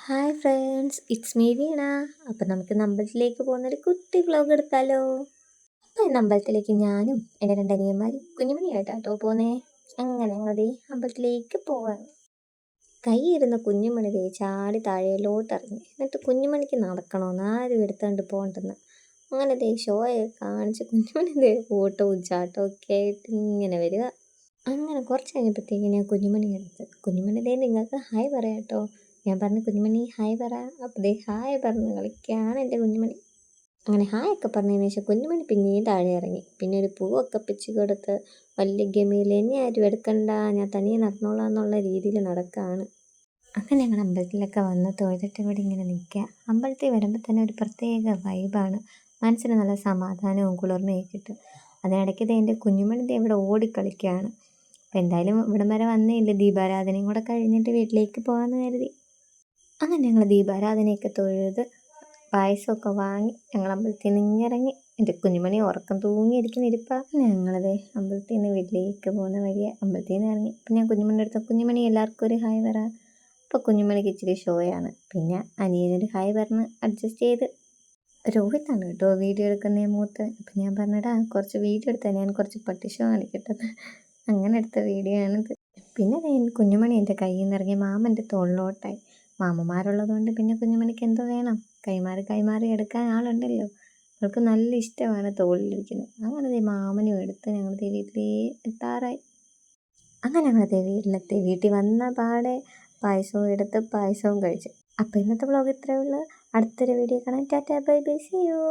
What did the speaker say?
Hi friends, it's me വീണ. അപ്പം നമുക്ക് അമ്പലത്തിലേക്ക് പോകുന്നൊരു കുട്ടി വ്ലോഗ് എടുത്താലോ? അപ്പം ഇന്ന് അമ്പലത്തിലേക്ക് ഞാനും എൻ്റെ രണ്ടനിയന്മാരും കുഞ്ഞുമണിയായിട്ടാട്ടോ പോന്നേ. അങ്ങനെ ഞങ്ങളതേ അമ്പലത്തിലേക്ക് പോവാണ്. കൈയിരുന്ന കുഞ്ഞുമണി ദേ ചാടി താഴെയിലോട്ട് ഇറങ്ങി. എന്നിട്ട് കുഞ്ഞുമണിക്ക് നടക്കണമെന്ന് ആരും എടുത്തുകൊണ്ട് പോകണ്ടെന്ന്. അങ്ങനെ ദേ ഷോയൊക്കെ കാണിച്ച് കുഞ്ഞുമണി ദേ ഓട്ടവും ചാട്ടവും ഒക്കെ ആയിട്ട് ഇങ്ങനെ വരിക. അങ്ങനെ കുറച്ച് കഴിഞ്ഞപ്പോഴത്തേക്ക് ഞാൻ കുഞ്ഞുമണി എടുത്ത് കുഞ്ഞുമണി ദേ നിങ്ങൾക്ക് ഹായ് പറയാം കേട്ടോ. ഞാൻ പറഞ്ഞു കുഞ്ഞുമണി ഹായ് പറ. അപ്പോൾ ദേ ഹായ് പറഞ്ഞ് കളിക്കുകയാണ് എൻ്റെ കുഞ്ഞുമണി. അങ്ങനെ ഹായ് ഒക്കെ പറഞ്ഞതിന് ശേഷം കുഞ്ഞുമണി പിന്നെയും താഴെ ഇറങ്ങി. പിന്നെ ഒരു പൂവൊക്കെ പിച്ച് കൊടുത്ത് വലിയ ഗമിയിൽ എന്നെ ആരും എടുക്കണ്ട, ഞാൻ തനിയെ നടന്നോളാം എന്നുള്ള രീതിയിൽ നടക്കുകയാണ്. അങ്ങനെ ഞങ്ങൾ അമ്പലത്തിലൊക്കെ വന്ന് തൊഴുതിട്ട് ഇവിടെ ഇങ്ങനെ നിൽക്കുക. അമ്പലത്തിൽ വരുമ്പോൾ തന്നെ ഒരു പ്രത്യേക വൈബാണ്. മനസ്സിന് നല്ല സമാധാനവും കുളിർമയൊക്കെ കിട്ടും. അതിനിടയ്ക്ക് ദേ എൻ്റെ കുഞ്ഞുമണി ദേ ഇവിടെ ഓടിക്കളിക്കുകയാണ്. അപ്പോൾ എന്തായാലും ഇവിടം വരെ വന്നേയില്ല, ദീപാരാധനയും കൂടെ കഴിഞ്ഞിട്ട് വീട്ടിലേക്ക് പോകാമെന്ന് കരുതി. അങ്ങനെ ഞങ്ങൾ ദീപാരാധനയൊക്കെ തൊഴുത് പായസമൊക്കെ വാങ്ങി ഞങ്ങൾ അമ്പലത്തിൽ നിന്ന് ഇറങ്ങി. എൻ്റെ കുഞ്ഞുമണി ഉറക്കം തൂങ്ങിയിരിക്കുന്ന ഇരിപ്പാണ്. ഞങ്ങളത് അമ്പലത്തിൽ നിന്ന് വീട്ടിലേക്ക് പോകുന്ന വഴിയെ അമ്പലത്തിൽ നിന്ന് ഇറങ്ങി. പിന്നെ ഞാൻ കുഞ്ഞുമണിയുടെ അടുത്ത് കുഞ്ഞുമണി എല്ലാവർക്കും ഒരു ഹായ് പറ. അപ്പോൾ കുഞ്ഞുമണിക്ക് ഇച്ചിരി ഷോയാണ്. പിന്നെ അനിയനൊരു ഹായ് പറഞ്ഞ് അഡ്ജസ്റ്റ് ചെയ്ത്. രോഹിത്താണ് കേട്ടോ വീഡിയോ എടുക്കുന്ന മൂത്ത്. അപ്പം ഞാൻ പറഞ്ഞടാ കുറച്ച് വീഡിയോ എടുത്താൽ ഞാൻ കുറച്ച് പട്ടി ഷോ കാണിക്കട്ടെ. അങ്ങനെ എടുത്ത വീഡിയോ ആണിത്. പിന്നെ കുഞ്ഞുമണി എൻ്റെ കയ്യിൽ നിന്ന് ഇറങ്ങി മാമൻ്റെ തോളിലോട്ടായി. മാമന്മാരുള്ളത് കൊണ്ട് പിന്നെ കുഞ്ഞുമണിക്ക് എന്തോ വേണം, കൈമാറി എടുക്കാൻ ആളുണ്ടല്ലോ. അവൾക്ക് നല്ല ഇഷ്ടമാണ് തോളിലിരിക്കുന്നത്. അങ്ങനെ മാമനും എടുത്ത് ഞങ്ങൾ വീട്ടിൽ എത്താറായി. അങ്ങനെ ഞങ്ങൾ വീട്ടിലെത്തി. വീട്ടിൽ വന്ന പാടെ പായസവും എടുത്ത് പായസവും കഴിച്ചു. അപ്പോൾ ഇന്നത്തെ വ്ലോഗ് ഇത്രയേ ഉള്ളൂ. അടുത്തൊരു വീഡിയോ കാണാൻ tata bye bye, see U.